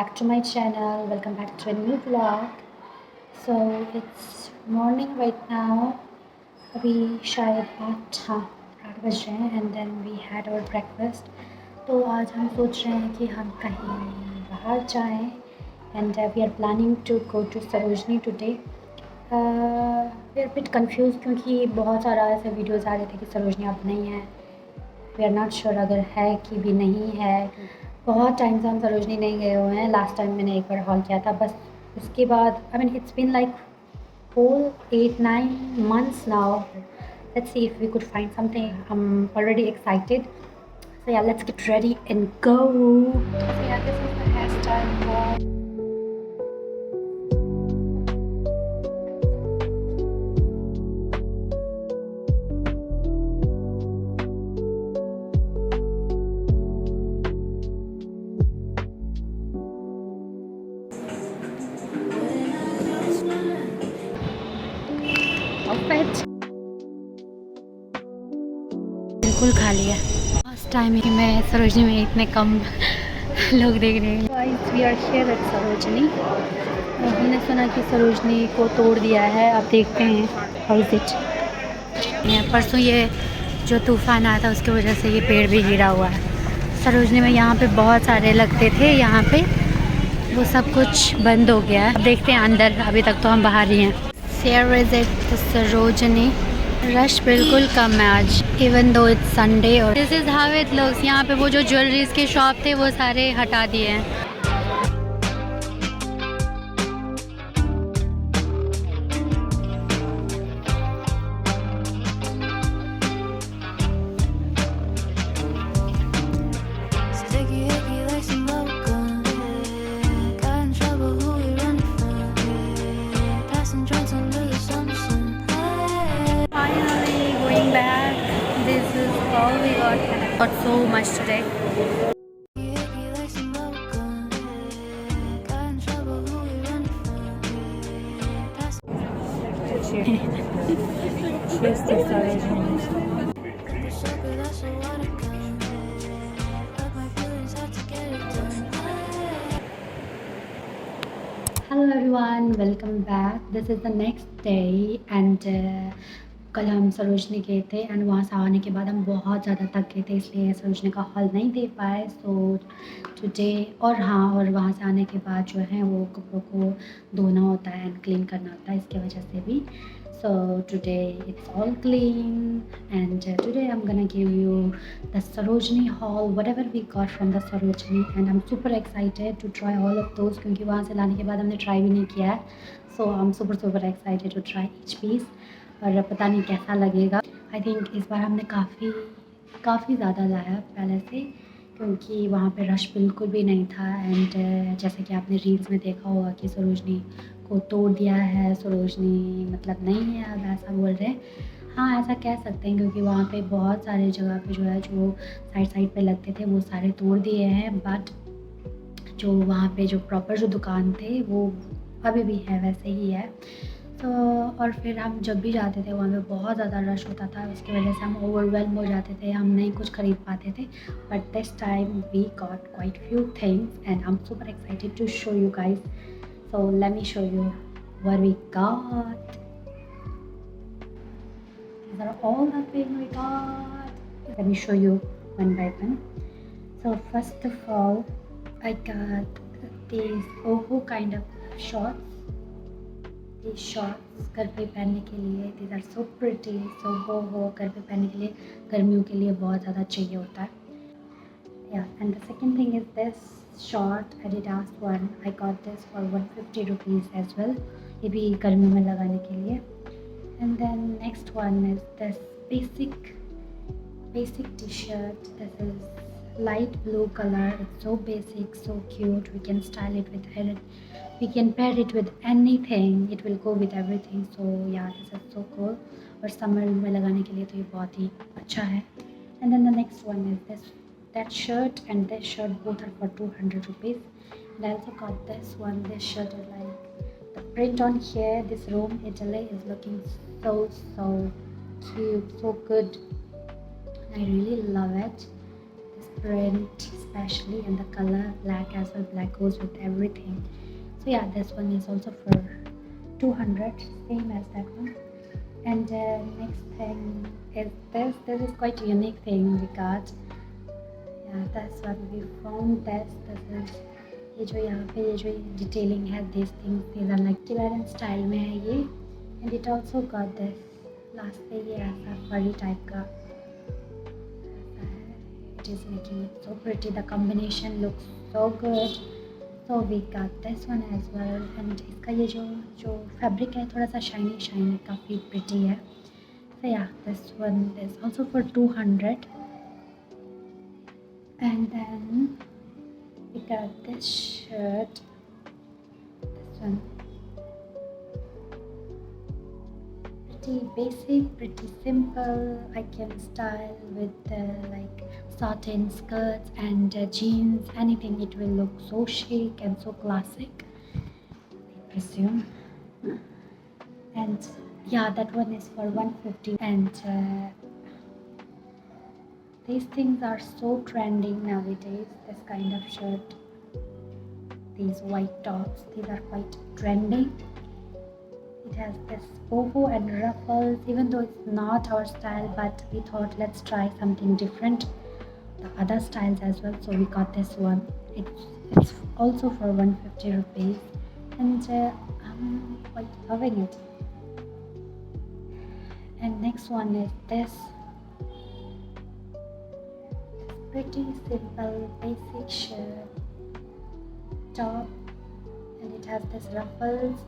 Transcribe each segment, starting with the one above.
back to my channel. Welcome back to a new vlog. So it's morning right now. अभी शायद 8 बज रहे हैं and then we had our breakfast. तो आज हम सोच रहे हैं कि हम कहीं बाहर जाएं and we are planning to go to Sarojini today. We are a bit confused क्योंकि बहुत सारा ऐसे वीडियोज़ आ रहे थे कि सरोजनी अब नहीं है. वी आर नॉट श्योर अगर है कि भी नहीं है. बहुत टाइम से हम सरोजनी नहीं गए हुए हैं. लास्ट टाइम मैंने एक बार हॉल किया था बस. उसके बाद I mean it's been like 4-8-9 months now. Let's see if we could find something. I'm already excited. So yeah, let's get ready and go. So yeah, this is the hairstyle for outfit. बिल्कुल खाली है. First time ही मैं सरोजनी में इतने कम लोग देख रहे हैं. Guys we are here at Sarojini. हमने सुना कि सरोजनी को तोड़ दिया है. अब देखते हैं हाउ इज इट. परसों ये जो तूफ़ान आया था उसकी वजह से ये पेड़ भी गिरा हुआ है. सरोजनी में यहाँ पे बहुत सारे लगते थे. यहाँ पे वो सब कुछ बंद हो गया है. अब देखते हैं अंदर. अभी तक तो हम बाहर ही हैं. Here is it, the Sarojini. Rush बिल्कुल कम है आज, इवन दो इट्स संडे. और this is how it looks. यहाँ पे वो जो ज्वेलरीज के शॉप थे वो सारे हटा दिए हैं. Got so much today. Cheers to Sarojini. Hello everyone, welcome back. This is the next day and कल हम सरोजनी गए थे एंड वहाँ से आने के बाद हम बहुत ज़्यादा थक गए थे इसलिए सरोजनी का हॉल नहीं दे पाए. सो टुडे और वहाँ से आने के बाद जो है वो कपड़ों को धोना होता है एंड क्लीन करना होता है. इसके वजह से भी. So today it's all clean and today I am gonna give you the Sarojini haul whatever we got from the Sarojini and I am super excited to try all of those क्योंकि वहाँ से लाने के बाद हमने ट्राई भी नहीं किया है. So I am super excited to try each piece और पता नहीं कैसा लगेगा. आई थिंक इस बार हमने काफ़ी ज़्यादा लाया पहले से क्योंकि वहाँ पे रश बिल्कुल भी नहीं था. एंड जैसे कि आपने रील्स में देखा होगा कि सरोजनी को तोड़ दिया है. सरोजनी मतलब नहीं है अब ऐसा बोल रहे हैं. हाँ ऐसा कह सकते हैं क्योंकि वहाँ पे बहुत सारे जगह पे जो है जो साइड पे लगते थे वो सारे तोड़ दिए हैं. बट जो वहाँ पे जो प्रॉपर जो दुकान थे वो अभी भी है वैसे ही है. तो और फिर हम जब भी जाते थे वहाँ पे बहुत ज़्यादा रश होता था. उसकी वजह से हम ओवरवेल्म हो जाते थे. हम नहीं कुछ ख़रीद पाते थे. But this time we got quite few things and I am super excited to show you guys. So let me show you what we got. These are all the things we got. Let me show you one by one. So first of all I got these Oho kind of shorts. ये shorts घर पे पहनने के लिए. These are so pretty. So वो घर पे पहनने के लिए गर्मियों के लिए बहुत ज़्यादा चाहिए होता है. या and the second thing is this short Adidas one. I got this for 150 rupees as well. ये भी गर्मियों में लगाने के लिए. And then next one is this basic T shirt. This is light blue color. It's so basic, so cute. We can style it with it. We can pair it with anything. It will go with everything. So yeah, this is so cool. और summer में लगाने के लिए तो ये बहुत ही अच्छा है. And then the next one is that shirt and this shirt both are for 200 rupees. And I also got this one. This shirt is like the print on here. This Rome Italy is looking so cute, so good. I really love it. print especially, and the color black as well. Black goes with everything. So yeah, this one is also for 200, same as that one. And next thing is this. This is quite a unique thing we got. Yeah, that's what we found. This is ये जो यहाँ पे ये जो detailing है, these things, these are like Tibetan style में है ये. And it also got this. Last पे ये ऐसा फरी टाइप का ऐसा है. It is making it so pretty. The combination looks so good. So we got this one as well. And इसका ये जो फैब्रिक है थोड़ा सा शाइनी काफ़ी pretty है. So yeah, this one is also for 200. And then we got this shirt. This one. Pretty basic, pretty simple. I can style with like satin skirts and jeans, anything. It will look so chic and so classic, I presume. And yeah, that one is for 150. And these things are so trending nowadays, this kind of shirt, these white tops, these are quite trending. It has this boho and ruffles, even though it's not our style, but we thought let's try something different, the other styles as well. So we got this one. It's also for 150 rupees, and I'm quite loving it. And next one is this. Pretty simple basic shirt top, and it has this ruffles.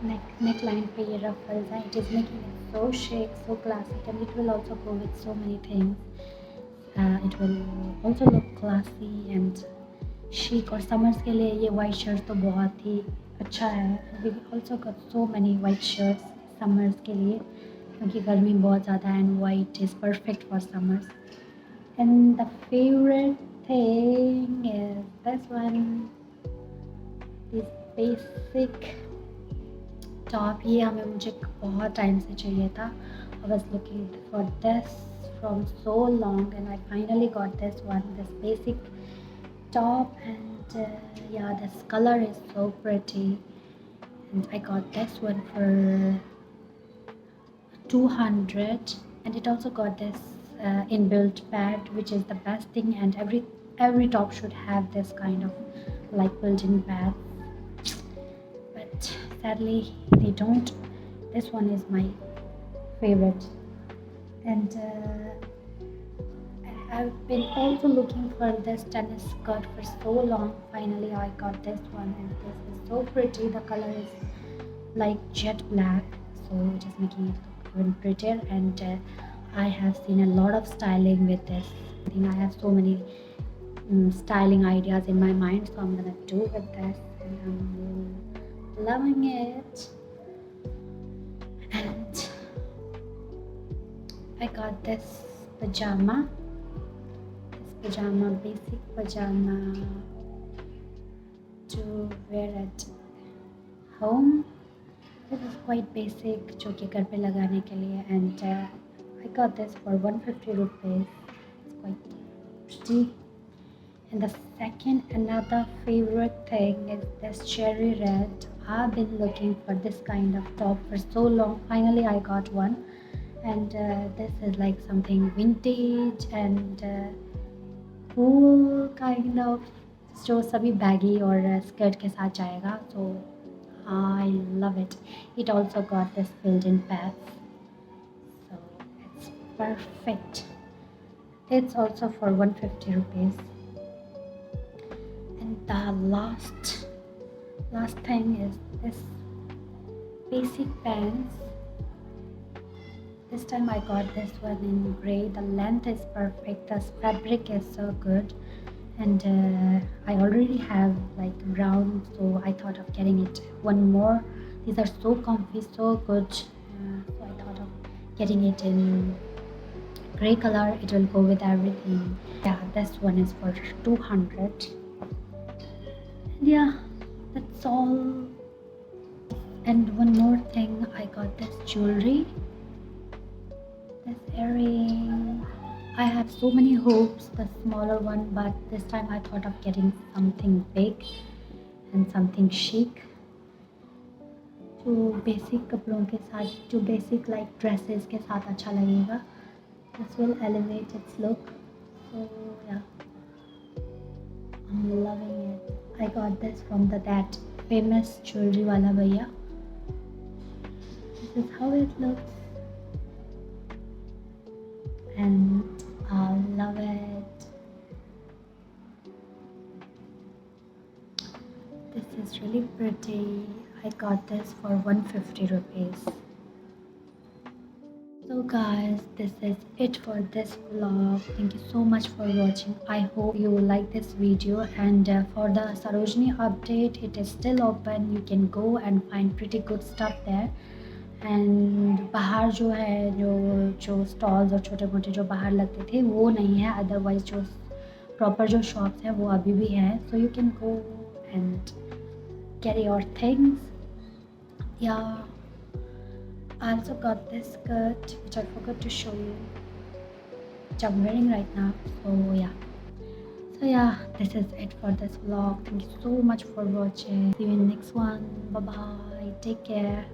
Neckline पे ये ruffles हैं. It is making it so chic, so classic, and it will also go with so many things. It will also look classy and chic. और summers के लिए ये white shirt तो बहुत ही अच्छा है. We also got so many white shirts summers के लिए, क्योंकि गर्मी बहुत ज़्यादा है, and white is perfect for summers. And the favorite thing is this one. This basic top. ये मुझे बहुत टाइम से चाहिए था. I was looking for this from so long, and I finally got this one, this basic top. And yeah, this color is so pretty, and I got this one for 200. And it also got this inbuilt pad, which is the best thing, and every top should have this kind of like built-in pad, but sadly they don't. This one is my favorite. And I've been also looking for this tennis skirt for so long. Finally I got this one, and this is so pretty. The color is like jet black, so it is making it look even prettier. And I have seen a lot of styling with this. I think I have so many styling ideas in my mind, so I'm gonna do with this, and I'm loving it. And I got this pajama, basic pajama to wear at home. This is quite basic, जो कि घर पे लगाने के लिए. And I got this for 150 rupees. It's quite pretty. And the second, another favorite thing is this cherry red. I've been looking for this kind of top for so long. Finally I got one. And this is like something vintage and cool kind of, जो सभी baggy और skirt के साथ जाएगा. So I love it. It also got this built-in pads, so it's perfect. It's also for 150 rupees. And the last thing is this basic pants. This time I got this one in grey. The length is perfect, the fabric is so good, and I already have like brown, so I thought of getting it one more. These are so comfy, so good, so I thought of getting it in grey color. It will go with everything. Yeah, this one is for 200. And yeah, that's all. And one more thing, I got this jewelry, this earring. I have so many hopes, the smaller one, but this time I thought of getting something big and something chic. जो basic कपड़ों के साथ, जो basic like dresses के साथ अच्छा लगेगा. This will elevate its look. So yeah, I'm loving it. I got this from that famous jewelry wala bhaiya. This is how it looks, and I love it. This is really pretty. I got this for 150 rupees. So guys, this is it for this vlog. Thank you so much for watching. I hope you like this video, and for the Sarojini update, it is still open. You can go and find pretty good stuff there. And बाहर जो है, जो जो stalls और छोटे मोटे जो बाहर लगते थे वो नहीं है. अदरवाइज जो प्रॉपर जो शॉप्स हैं वो अभी भी हैं. So you can go and get your things. Yeah, I also got this skirt which I forgot to show you, which I'm wearing right now. So yeah, this is it for this vlog. Thank you so much for watching. See you in the next one. Bye bye, take care.